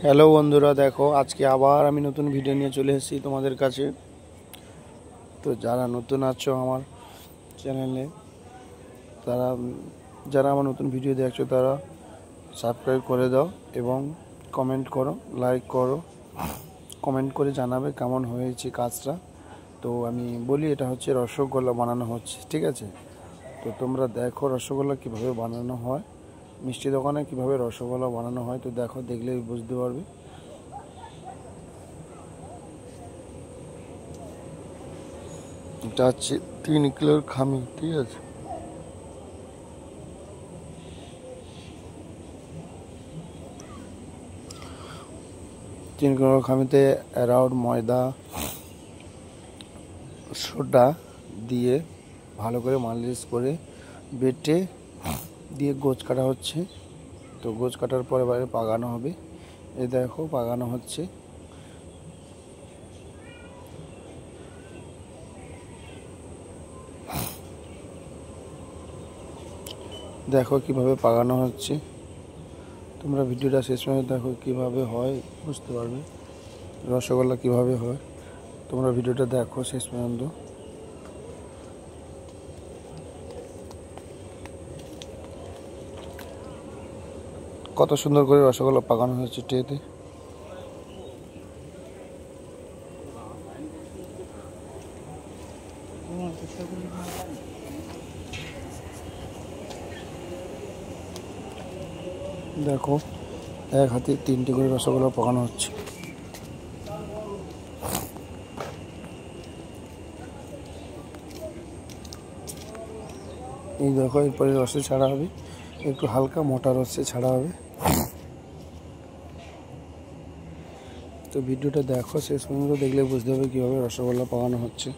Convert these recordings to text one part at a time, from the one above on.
Hello বন্ধুরা, দেখো আজকে আবার আমি নতুন ভিডিও নিয়ে চলে এসেছি তোমাদের কাছে। তো যারা নতুন আছো আমার চ্যানেলে, তারা যারা আমার নতুন ভিডিও দেখছো তারা সাবস্ক্রাইব করে দাও এবং কমেন্ট করো, লাইক করো, কমেন্ট করে জানাবে কেমন হয়েছে কাজটা। তো আমি বলি এটা হচ্ছে রসগোল্লা বানানো হচ্ছে, ঠিক আছে? তো তোমরা দেখো রসগোল্লা কীভাবে বানানো হয়, মিষ্টি দোকানে কীভাবে রসগোল্লা বানানো হয়। তো দেখো, দেখলেই বুঝতে পারবে। এটা হচ্ছে 3 কিলোর খামি, ঠিক আছে? তিন কিলো খামিতে অ্যারাউন্ড ময়দা, সোডা দিয়ে ভালো করে মালিশ করে বেটে দিয়ে গোছ কাটা হচ্ছে। তো গোছ কাটার পরে বাইরে পাকানো হবে। এই দেখো পাকানো হচ্ছে। দেখো কিভাবে পাকানো হচ্ছে। তোমরা ভিডিওটা শেষ পর্যন্ত দেখো, কিভাবে হয় বুঝতে পারবে রসগোল্লা কিভাবে হয়। তোমরা ভিডিওটা দেখো শেষ পর্যন্ত। কত সুন্দর করে রসগোল্লা পাকানো হচ্ছে ট্রেতে। দেখো এক হাতে 3টে করে রসগোল্লা পাকানো হচ্ছে। এই দেখো এরপরে রসে ছাড়া হবে, একটু হালকা মোটা রসে ছাড়া হবে। তো ভিডিওটা দেখো শেষ পর্যন্ত, দেখলে বুঝতে হবে কীভাবে রসগোল্লা পাকানো হচ্ছে।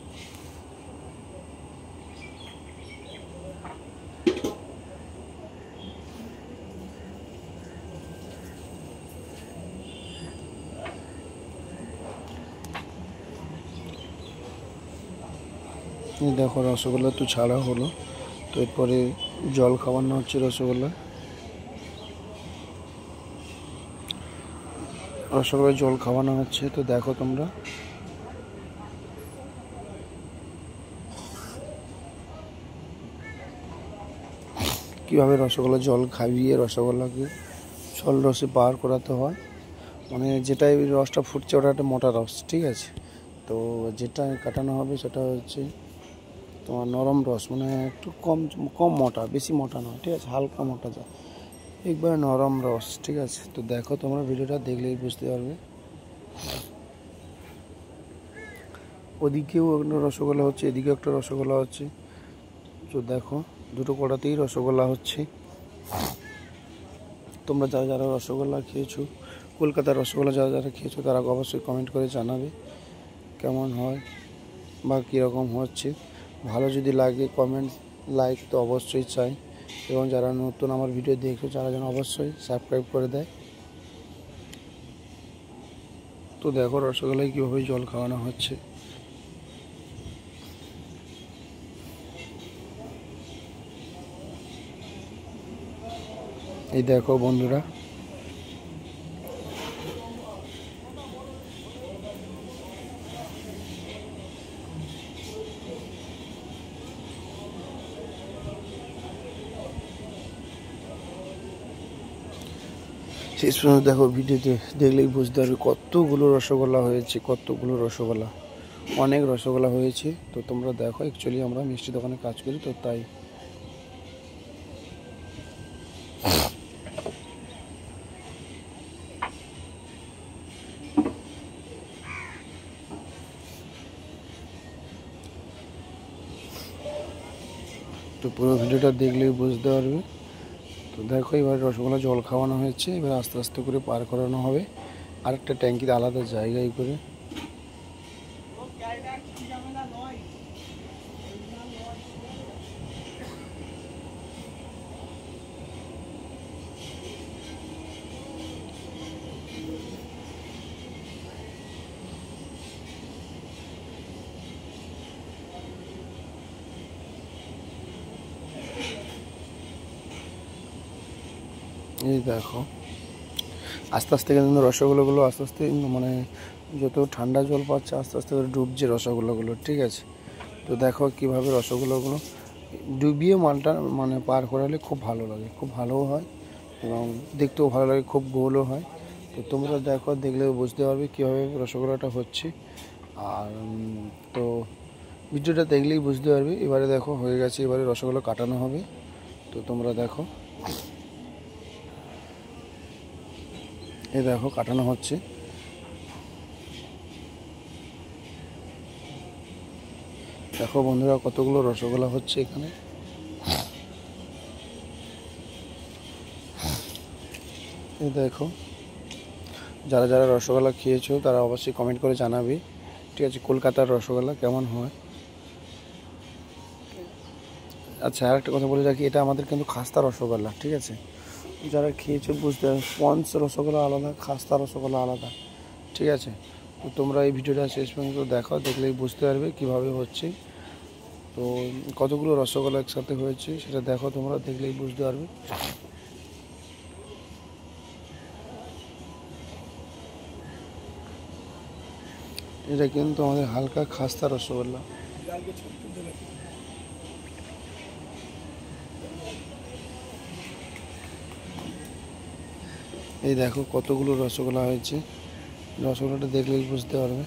এই দেখো রসগোল্লা তো ছাড়া হলো। তো এরপরে জল খাওয়ানো হচ্ছে রসগোল্লায় জল খাওয়ানো হচ্ছে। তো দেখো তোমরা কীভাবে রসগোল্লা জল খাইয়ে রসগোল্লাকে জল রসে পার করাতে হয়। মানে যেটাই রসটা ফুটছে ওটা একটা মোটা রস, ঠিক আছে? তো যেটা কাটানো হবে সেটা হচ্ছে তোমার নরম রস, মানে একটু কম কম মোটা, বেশি মোটা নয়, ঠিক আছে? হালকা মোটা যায়, একবারে নরম রস, ঠিক আছে? তো দেখো তোমরা ভিডিওটা দেখলেই বুঝতে পারবে। ওদিকেও একটা রসগোল্লা হচ্ছে, এদিকেও একটা রসগোল্লা হচ্ছে। তো দেখো দুটো কড়াতেই রসগোল্লা হচ্ছে। তোমরা যারা যারা রসগোল্লা খেয়েছো, কলকাতার রসগোল্লা যারা যারা খেয়েছো, তারা অবশ্যই কমেন্ট করে জানাবে কেমন হয় বা কীরকম হচ্ছে। ভালো যদি লাগে কমেন্ট, লাইক তো অবশ্যই চাই। এবং যারা নতুন আমার ভিডিও দেখছো তারা যেন অবশ্যই সাবস্ক্রাইব করে দেয়। তো দেখো রসগোল্লায় কীভাবে জল খাওয়ানো হচ্ছে। এই দেখো বন্ধুরা, শেষ পর্যন্ত দেখো, ভিডিওতে দেখলেই বুঝতে পারবে কতগুলো রসগোল্লা হয়েছে, কতগুলো রসগোল্লা, অনেক রসগোল্লা হয়েছে। তো তোমরা দেখো, অ্যাকচুয়ালি আমরা মিষ্টি দোকানে কাজ করি, তো তাই তো পুরো ভিডিওটা দেখলেই বুঝতে পারবে। তো দেখো এবার রসগোল্লা জল খাওয়ানো হয়েছে, এবার আস্তে আস্তে করে পার করানো হবে আরেকটা ট্যাঙ্কিতে আলাদা জায়গায় করে। এই দেখো আস্তে আস্তে কিন্তু রসগোল্লাগুলো আস্তে আস্তে মানে যত ঠান্ডা জল পাচ্ছে আস্তে আস্তে করে ডুবছে রসগোল্লাগুলো, ঠিক আছে। তো দেখো কীভাবে রসগোল্লাগুলো ডুবিয়ে মালটা মানে পার করালে খুব ভালো লাগে, খুব ভালোও হয় এবং দেখতেও ভালো লাগে, খুব গোলও হয়। তো তোমরা দেখো, দেখলে বুঝতে পারবে কীভাবে রসগোল্লাটা হচ্ছে। আর তো ভিডিওটা দেখলেই বুঝতে পারবে। এবারে দেখো হয়ে গেছে, এবারে রসগোল্লা কাটানো হবে। তো তোমরা দেখো, এই দেখো কাটানো হচ্ছে। দেখো বন্ধুরা কতগুলো রসগোল্লা হচ্ছে এখানে। এই দেখো, যারা যারা রসগোল্লা খেয়েছো তারা অবশ্যই কমেন্ট করে জানাবে, ঠিক আছে, কলকাতার রসগোল্লা কেমন হয়। আচ্ছা, আর একটা কথা বলে রাখি, এটা আমাদের কিন্তু খাস্তা রসগোল্লা, ঠিক আছে। যারা খেয়েছো বুঝতে পারবে, স্পঞ্জ রসগোল্লা আলাদা, খাস্তা রসগোল্লা আলাদা, ঠিক আছে। তো তোমরা এই ভিডিওটা শেষ পর্যন্ত দেখো, দেখলেই বুঝতে পারবে কীভাবে হচ্ছে। তো কতগুলো রসগোল্লা একসাথে হয়েছে সেটা দেখো, তোমরা দেখলেই বুঝতে পারবে। এটা কিন্তু আমাদের হালকা খাস্তা রসগোল্লা। এই দেখো কতগুলো রসগোল্লা হয়েছে, রসগোল্লাটা দেখলেই বুঝতে পারবে।